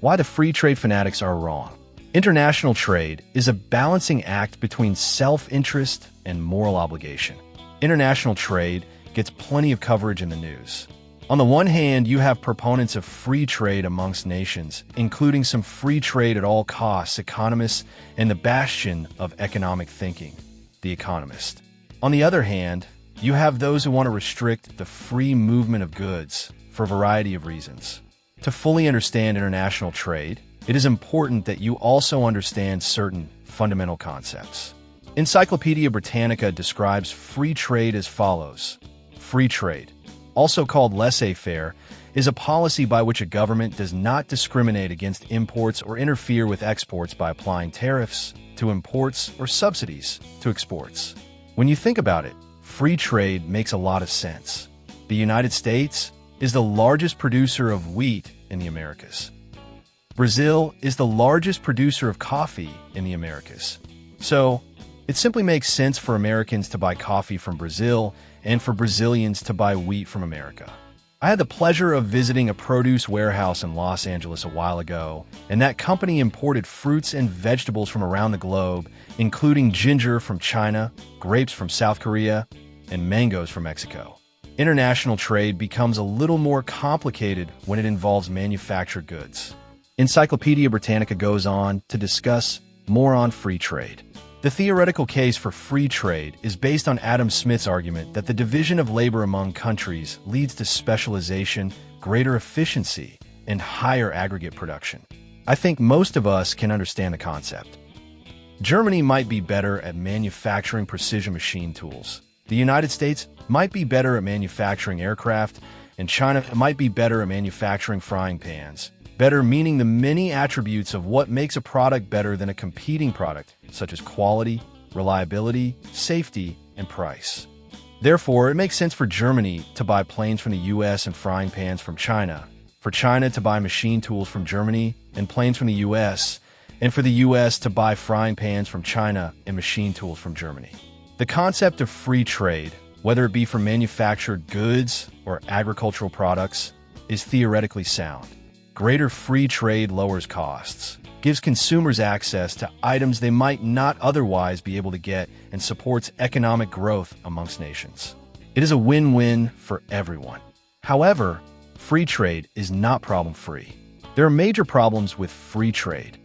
Why the free trade fanatics are wrong. International trade is a balancing act between self-interest and moral obligation. International trade gets plenty of coverage in the news. On the one hand, you have proponents of free trade amongst nations, including some free trade at all costs economists and the bastion of economic thinking, the Economist. On the other hand, you have those who want to restrict the free movement of goods for a variety of reasons. To fully understand international trade, it is important that you also understand certain fundamental concepts. Encyclopedia Britannica describes free trade as follows. Free trade, also called laissez-faire, is a policy by which a government does not discriminate against imports or interfere with exports by applying tariffs to imports or subsidies to exports. When you think about it, free trade makes a lot of sense. The United States is the largest producer of wheat in the Americas. Brazil is the largest producer of coffee in the Americas. So, it simply makes sense for Americans to buy coffee from Brazil and for Brazilians to buy wheat from America. I had the pleasure of visiting a produce warehouse in Los Angeles a while ago, and that company imported fruits and vegetables from around the globe, including ginger from China, grapes from South Korea, and mangoes from Mexico. International trade becomes a little more complicated when it involves manufactured goods. Encyclopedia Britannica goes on to discuss more on free trade. The theoretical case for free trade is based on Adam Smith's argument that the division of labor among countries leads to specialization, greater efficiency, and higher aggregate production. I think most of us can understand the concept. Germany might be better at manufacturing precision machine tools. The United States might be better at manufacturing aircraft, and China might be better at manufacturing frying pans. Better meaning the many attributes of what makes a product better than a competing product, such as quality, reliability, safety, and price. Therefore, it makes sense for Germany to buy planes from the US and frying pans from China, for China to buy machine tools from Germany and planes from the US, and for the US to buy frying pans from China and machine tools from Germany. The concept of free trade, whether it be for manufactured goods or agricultural products, is theoretically sound. Greater free trade lowers costs, gives consumers access to items they might not otherwise be able to get, and supports economic growth amongst nations. It is a win-win for everyone. However, free trade is not problem-free. There are major problems with free trade.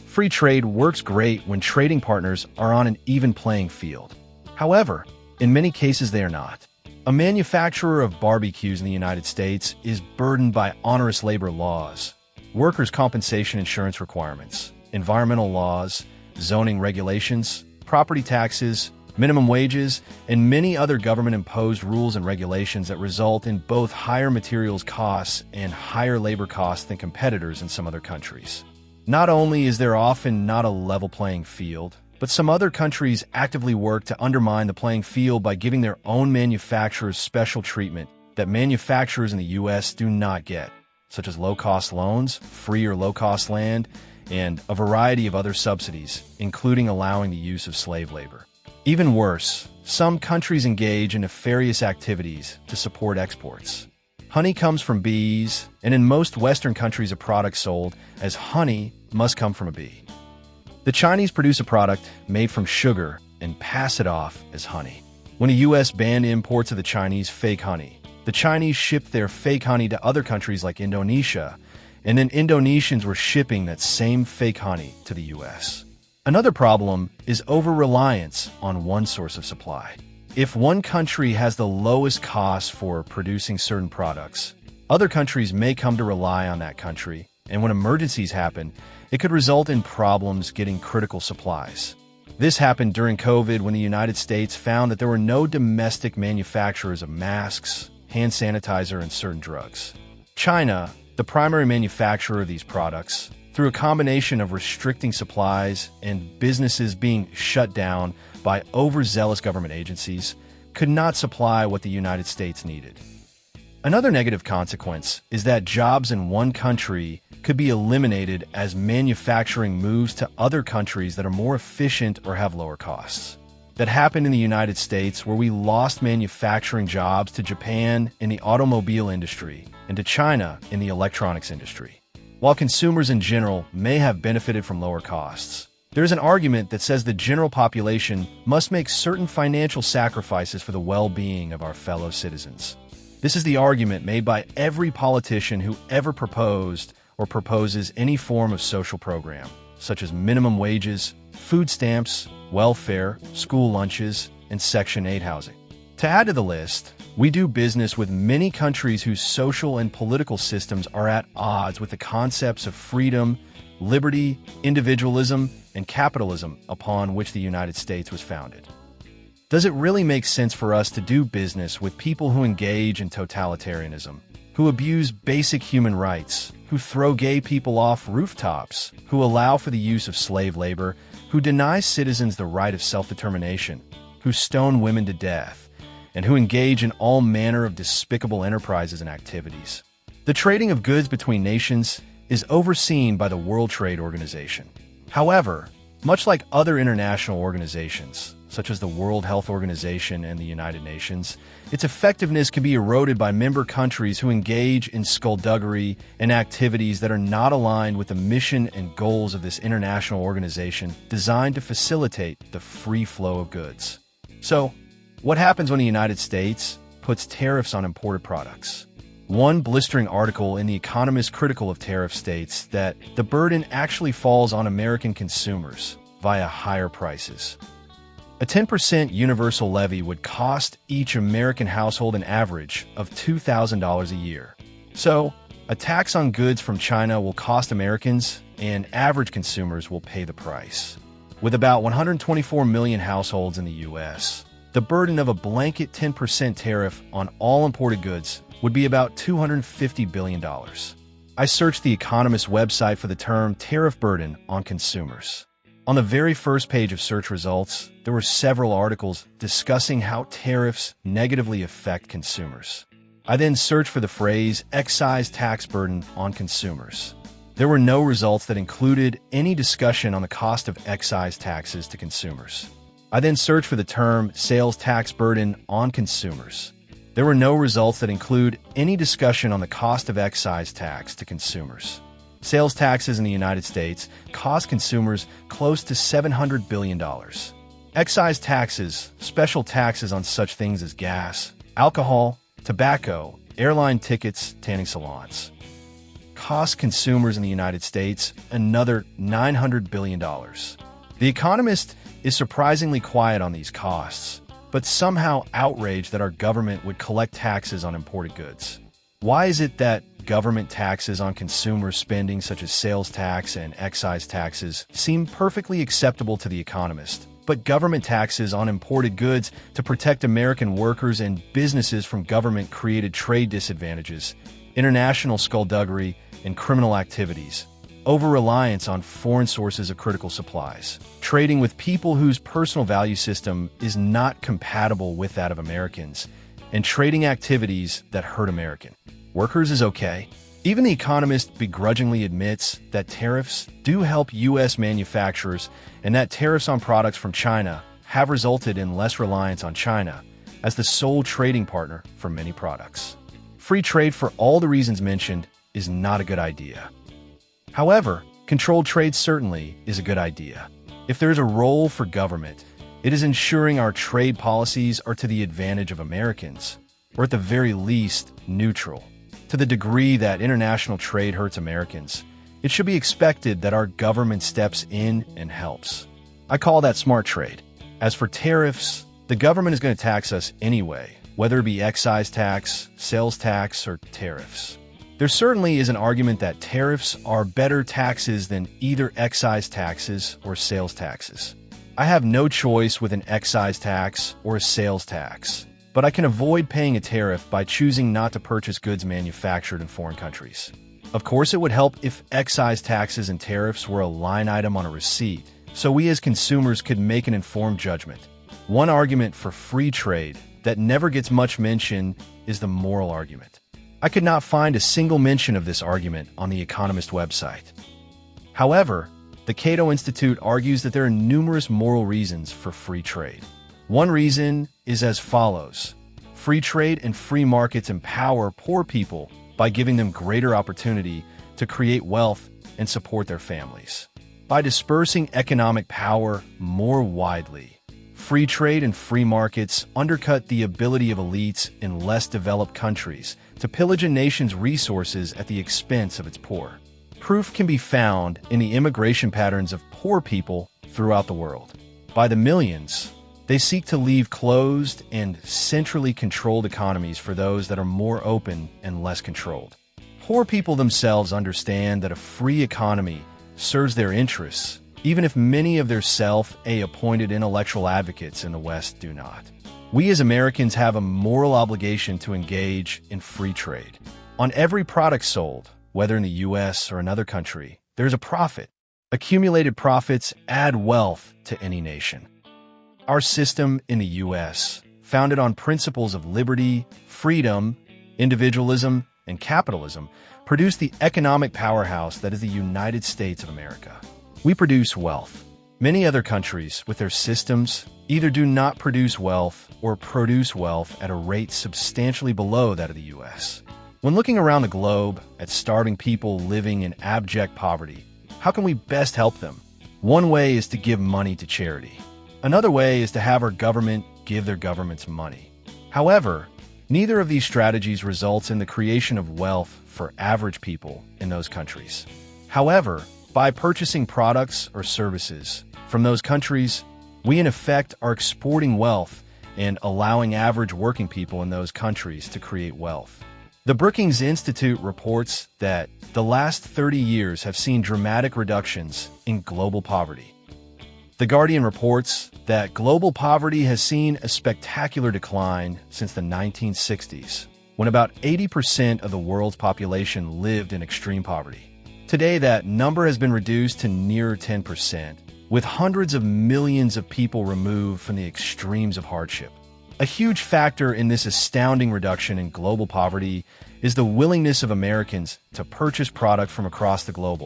Free trade works great when trading partners are on an even playing field. However, in many cases they are not. A manufacturer of barbecues in the United States is burdened by onerous labor laws, workers' compensation insurance requirements, environmental laws, zoning regulations, property taxes, minimum wages, and many other government-imposed rules and regulations that result in both higher materials costs and higher labor costs than competitors in some other countries. Not only is there often not a level playing field, but some other countries actively work to undermine the playing field by giving their own manufacturers special treatment that manufacturers in the U.S. do not get, such as low-cost loans, free or low-cost land, and a variety of other subsidies, including allowing the use of slave labor. Even worse, some countries engage in nefarious activities to support exports. Honey comes from bees, and in most Western countries a product sold as honey must come from a bee. The Chinese produce a product made from sugar and pass it off as honey. When the U.S. banned imports of the Chinese fake honey, the Chinese shipped their fake honey to other countries like Indonesia, and then Indonesians were shipping that same fake honey to the U.S. Another problem is over-reliance on one source of supply. If one country has the lowest cost for producing certain products, other countries may come to rely on that country, and when emergencies happen, it could result in problems getting critical supplies. This happened during COVID when the United States found that there were no domestic manufacturers of masks, hand sanitizer, and certain drugs. China, the primary manufacturer of these products, through a combination of restricting supplies and businesses being shut down by overzealous government agencies, could not supply what the United States needed. Another negative consequence is that jobs in one country could be eliminated as manufacturing moves to other countries that are more efficient or have lower costs. That happened in the United States, where we lost manufacturing jobs to Japan in the automobile industry and to China in the electronics industry. while consumers in general may have benefited from lower costs. There's an argument that says the general population must make certain financial sacrifices for the well-being of our fellow citizens. This is the argument made by every politician who ever proposed or proposes any form of social program, such as minimum wages, food stamps, welfare, school lunches, and Section 8 housing. To add to the list, we do business with many countries whose social and political systems are at odds with the concepts of freedom, liberty, individualism, and capitalism upon which the United States was founded. Does it really make sense for us to do business with people who engage in totalitarianism, who abuse basic human rights, who throw gay people off rooftops, who allow for the use of slave labor, who deny citizens the right of self-determination, who stone women to death, and who engage in all manner of despicable enterprises and activities? The trading of goods between nations is overseen by the World Trade Organization. However, much like other international organizations, such as the World Health Organization and the United Nations, its effectiveness can be eroded by member countries who engage in skullduggery and activities that are not aligned with the mission and goals of this international organization designed to facilitate the free flow of goods. So, what happens when the United States puts tariffs on imported products? One blistering article in The Economist critical of tariffs states that the burden actually falls on American consumers via higher prices. A 10% universal levy would cost each American household an average of $2,000 a year. So, a tax on goods from China will cost Americans, and average consumers will pay the price. With about 124 million households in the U.S., the burden of a blanket 10% tariff on all imported goods would be about $250 billion. I searched the Economist website for the term tariff burden on consumers. On the very first page of search results, there were several articles discussing how tariffs negatively affect consumers. I then searched for the phrase excise tax burden on consumers. There were no results that included any discussion on the cost of excise taxes to consumers. I then searched for the term sales tax burden on consumers. There were no results that include any discussion on the cost of excise tax to consumers. Sales taxes in the United States cost consumers close to $700 billion. Excise taxes, special taxes on such things as gas, alcohol, tobacco, airline tickets, tanning salons, cost consumers in the United States another $900 billion. The Economist is surprisingly quiet on these costs, but somehow outraged that our government would collect taxes on imported goods. Why is it that government taxes on consumer spending such as sales tax and excise taxes seem perfectly acceptable to The Economist, but government taxes on imported goods to protect American workers and businesses from government-created trade disadvantages, international skullduggery, and criminal activities, over-reliance on foreign sources of critical supplies, trading with people whose personal value system is not compatible with that of Americans, and trading activities that hurt American workers is okay? Even The Economist begrudgingly admits that tariffs do help U.S. manufacturers and that tariffs on products from China have resulted in less reliance on China as the sole trading partner for many products. Free trade for all the reasons mentioned is not a good idea. However, controlled trade certainly is a good idea. If there is a role for government, it is ensuring our trade policies are to the advantage of Americans, or at the very least, neutral. To the degree that international trade hurts Americans, it should be expected that our government steps in and helps. I call that smart trade. As for tariffs, the government is going to tax us anyway, whether it be excise tax, sales tax, or tariffs. There certainly is an argument that tariffs are better taxes than either excise taxes or sales taxes. I have no choice with an excise tax or a sales tax, but I can avoid paying a tariff by choosing not to purchase goods manufactured in foreign countries. Of course, it would help if excise taxes and tariffs were a line item on a receipt, so we as consumers could make an informed judgment. One argument for free trade that never gets much mention is the moral argument. I could not find a single mention of this argument on the Economist website. However, the Cato Institute argues that there are numerous moral reasons for free trade. One reason is as follows. Free trade and free markets empower poor people by giving them greater opportunity to create wealth and support their families. By dispersing economic power more widely, free trade and free markets undercut the ability of elites in less developed countries to pillage a nation's resources at the expense of its poor. Proof can be found in the immigration patterns of poor people throughout the world. By the millions, they seek to leave closed and centrally controlled economies for those that are more open and less controlled. Poor people themselves understand that a free economy serves their interests, even if many of their self-appointed intellectual advocates in the West do not. We as Americans have a moral obligation to engage in free trade. On every product sold, whether in the U.S. or another country, there's a profit. Accumulated profits add wealth to any nation. Our system in the U.S., founded on principles of liberty, freedom, individualism, and capitalism, produced the economic powerhouse that is the United States of America. We produce wealth. Many other countries, with their systems, either do not produce wealth or produce wealth at a rate substantially below that of the U.S. When looking around the globe at starving people living in abject poverty, how can we best help them? One way is to give money to charity. Another way is to have our government give their governments money. However, neither of these strategies results in the creation of wealth for average people in those countries. However, by purchasing products or services from those countries, we in effect are exporting wealth and allowing average working people in those countries to create wealth. The Brookings Institute reports that the last 30 years have seen dramatic reductions in global poverty. The Guardian reports that global poverty has seen a spectacular decline since the 1960s, when about 80% of the world's population lived in extreme poverty. Today, that number has been reduced to near 10%, with hundreds of millions of people removed from the extremes of hardship. A huge factor in this astounding reduction in global poverty is the willingness of Americans to purchase product from across the globe.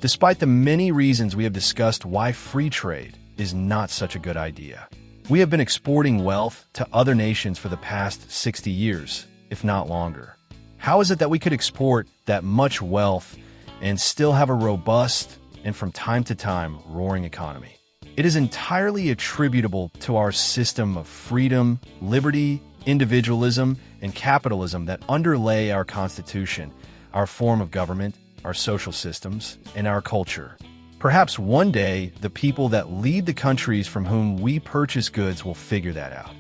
Despite the many reasons we have discussed why free trade is not such a good idea, we have been exporting wealth to other nations for the past 60 years, if not longer. How is it that we could export that much wealth and still have a robust and from time to time roaring economy? It is entirely attributable to our system of freedom, liberty, individualism, and capitalism that underlay our Constitution, our form of government, our social systems, and our culture. Perhaps one day, the people that lead the countries from whom we purchase goods will figure that out.